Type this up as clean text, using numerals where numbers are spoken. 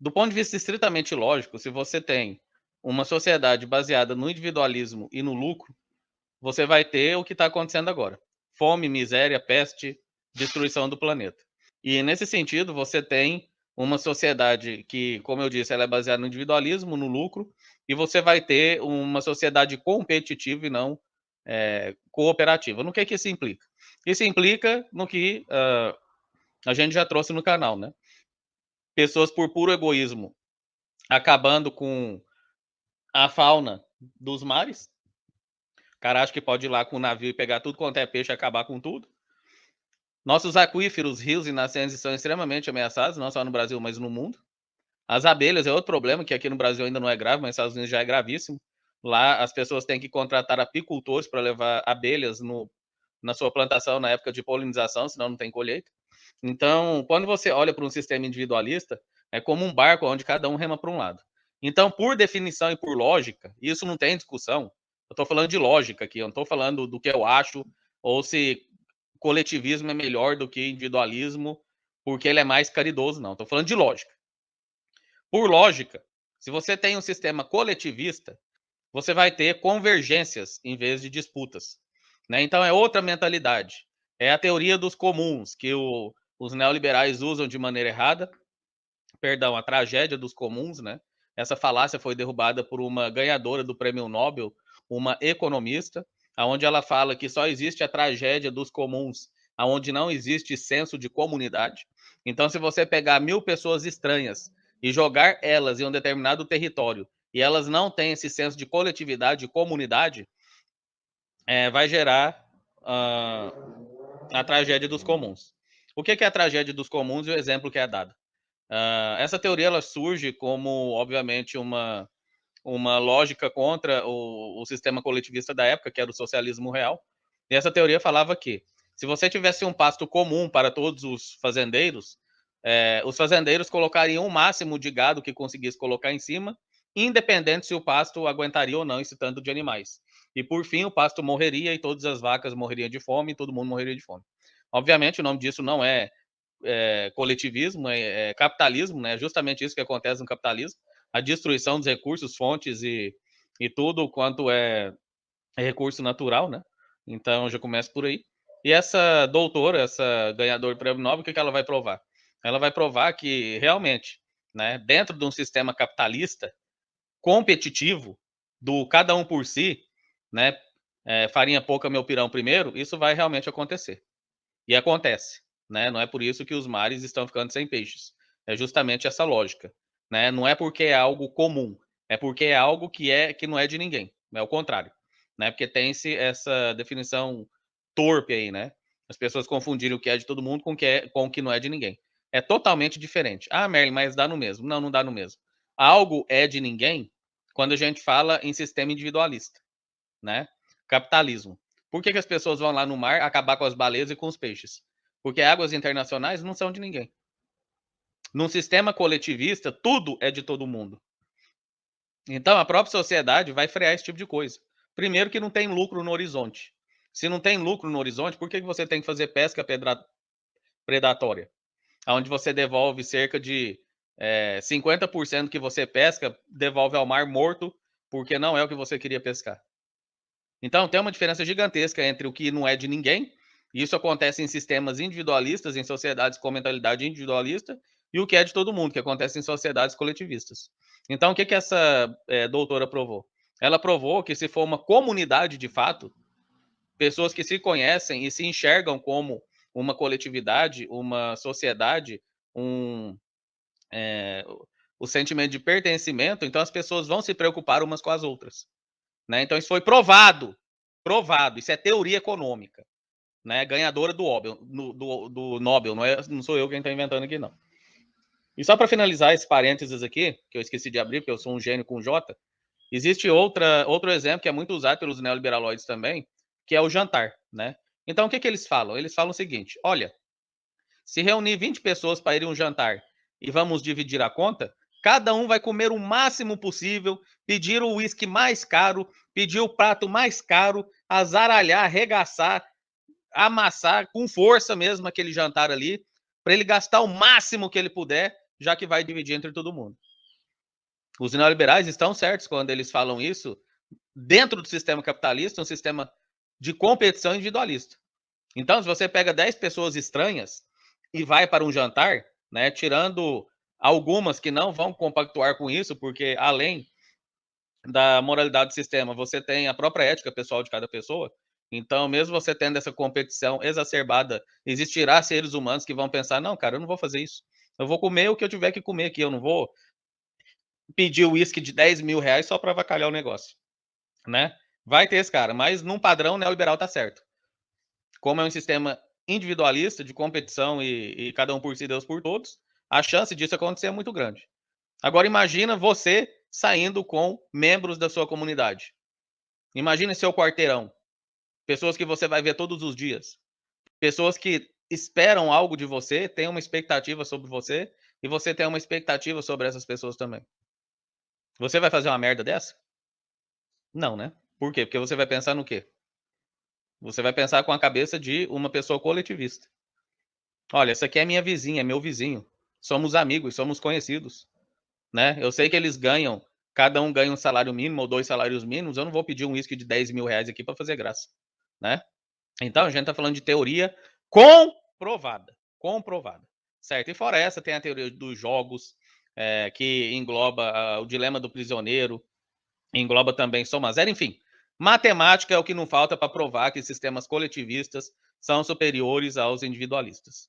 do ponto de vista estritamente lógico, se você tem uma sociedade baseada no individualismo e no lucro, você vai ter o que está acontecendo agora: fome, miséria, peste, destruição do planeta. E nesse sentido, você tem uma sociedade que, como eu disse, ela é baseada no individualismo, no lucro, e você vai ter uma sociedade competitiva e não cooperativa. No que isso implica? Isso implica no que a gente já trouxe no canal, né? Pessoas por puro egoísmo acabando com a fauna dos mares. O cara acha que pode ir lá com o navio e pegar tudo quanto é peixe e acabar com tudo. Nossos aquíferos, rios e nascentes são extremamente ameaçados, não só no Brasil, mas no mundo. As abelhas é outro problema, que aqui no Brasil ainda não é grave, mas nos Estados Unidos já é gravíssimo. Lá as pessoas têm que contratar apicultores para levar abelhas na sua plantação na época de polinização, senão não tem colheita. Então, quando você olha para um sistema individualista, é como um barco onde cada um rema para um lado. Então, por definição e por lógica, isso não tem discussão. Eu estou falando de lógica aqui, eu não estou falando do que eu acho, ou se coletivismo é melhor do que individualismo, porque ele é mais caridoso, não. Estou falando de lógica. Por lógica, se você tem um sistema coletivista, você vai ter convergências em vez de disputas. Né? Então é outra mentalidade. É a teoria dos comuns, que os neoliberais usam de maneira errada. Perdão, a tragédia dos comuns, né? Essa falácia foi derrubada por uma ganhadora do prêmio Nobel, uma economista, onde ela fala que só existe a tragédia dos comuns, onde não existe senso de comunidade. Então, se você pegar 1000 pessoas estranhas e jogar elas em um determinado território e elas não têm esse senso de coletividade e comunidade, vai gerar a tragédia dos comuns. O que é a tragédia dos comuns e o exemplo que é dado? Essa teoria ela surge como, obviamente, uma lógica contra o sistema coletivista da época, que era o socialismo real. E essa teoria falava que, se você tivesse um pasto comum para todos os fazendeiros colocariam o máximo de gado que conseguisse colocar em cima, independente se o pasto aguentaria ou não esse tanto de animais. E por fim, o pasto morreria e todas as vacas morreriam de fome e todo mundo morreria de fome. Obviamente, o nome disso não é coletivismo, é capitalismo, né? É justamente isso que acontece no capitalismo: a destruição dos recursos, fontes e tudo quanto é recurso natural, né? Então já começa por aí. E essa doutora, essa ganhadora do prêmio Nobel, o que ela vai provar? Ela vai provar que realmente, né, dentro de um sistema capitalista competitivo, do cada um por si, né, farinha pouca, meu pirão primeiro, isso vai realmente acontecer. E acontece, né? Não é por isso que os mares estão ficando sem peixes. É justamente essa lógica, né? Não é porque é algo comum, é porque é algo que não é de ninguém. É o contrário, né? Porque tem-se essa definição torpe aí, né? As pessoas confundirem o que é de todo mundo com o que não é de ninguém. É totalmente diferente. Ah, Merlin, mas dá no mesmo. Não, não dá no mesmo. Algo é de ninguém quando a gente fala em sistema individualista, né? Capitalismo. Por que as pessoas vão lá no mar acabar com as baleias e com os peixes? Porque águas internacionais não são de ninguém. Num sistema coletivista, tudo é de todo mundo. Então, a própria sociedade vai frear esse tipo de coisa. Primeiro que não tem lucro no horizonte. Se não tem lucro no horizonte, por que você tem que fazer pesca predatória? Onde você devolve cerca de 50% que você pesca, devolve ao mar morto, porque não é o que você queria pescar. Então, tem uma diferença gigantesca entre o que não é de ninguém, e isso acontece em sistemas individualistas, em sociedades com mentalidade individualista, e o que é de todo mundo, que acontece em sociedades coletivistas. Então, o que essa doutora provou? Ela provou que, se for uma comunidade de fato, pessoas que se conhecem e se enxergam como uma coletividade, uma sociedade, o sentimento de pertencimento, então as pessoas vão se preocupar umas com as outras. Né? Então, isso foi provado. Provado. Isso é teoria econômica. Né? Ganhadora do Nobel. Não sou eu quem está inventando aqui, não. E só para finalizar esse parênteses aqui, que eu esqueci de abrir, porque eu sou um gênio com J, existe outro exemplo que é muito usado pelos neoliberaloides também, que é o jantar. Né? Então, o que eles falam? Eles falam o seguinte: olha, se reunir 20 pessoas para ir a um jantar e vamos dividir a conta, cada um vai comer o máximo possível, pedir o uísque mais caro, pedir o prato mais caro, azaralhar, arregaçar, amassar com força mesmo aquele jantar ali, para ele gastar o máximo que ele puder, já que vai dividir entre todo mundo. Os neoliberais estão certos quando eles falam isso dentro do sistema capitalista, um sistema de competição individualista. Então, se você pega 10 pessoas estranhas e vai para um jantar, né, tirando algumas que não vão compactuar com isso, porque além da moralidade do sistema, você tem a própria ética pessoal de cada pessoa. Então, mesmo você tendo essa competição exacerbada, existirá seres humanos que vão pensar: não, cara, eu não vou fazer isso. Eu vou comer o que eu tiver que comer aqui. Eu não vou pedir o uísque de 10 mil reais só para avacalhar o negócio, né? Vai ter esse cara, mas num padrão neoliberal tá certo. Como é um sistema individualista de competição e cada um por si, Deus por todos, a chance disso acontecer é muito grande. Agora imagina você saindo com membros da sua comunidade. Imagine seu quarteirão. Pessoas que você vai ver todos os dias. Pessoas que esperam algo de você, têm uma expectativa sobre você, e você tem uma expectativa sobre essas pessoas também. Você vai fazer uma merda dessa? Não, né? Por quê? Porque você vai pensar no quê? Você vai pensar com a cabeça de uma pessoa coletivista. Olha, essa aqui é minha vizinha, é meu vizinho. Somos amigos, somos conhecidos, né? Eu sei que eles ganham, cada um ganha um salário mínimo ou 2 salários mínimos, eu não vou pedir um uísque de 10 mil reais aqui para fazer graça, né? Então, a gente está falando de teoria comprovada, comprovada, certo? E fora essa, tem a teoria dos jogos, que engloba o dilema do prisioneiro, engloba também soma zero, enfim. Matemática é o que não falta para provar que sistemas coletivistas são superiores aos individualistas.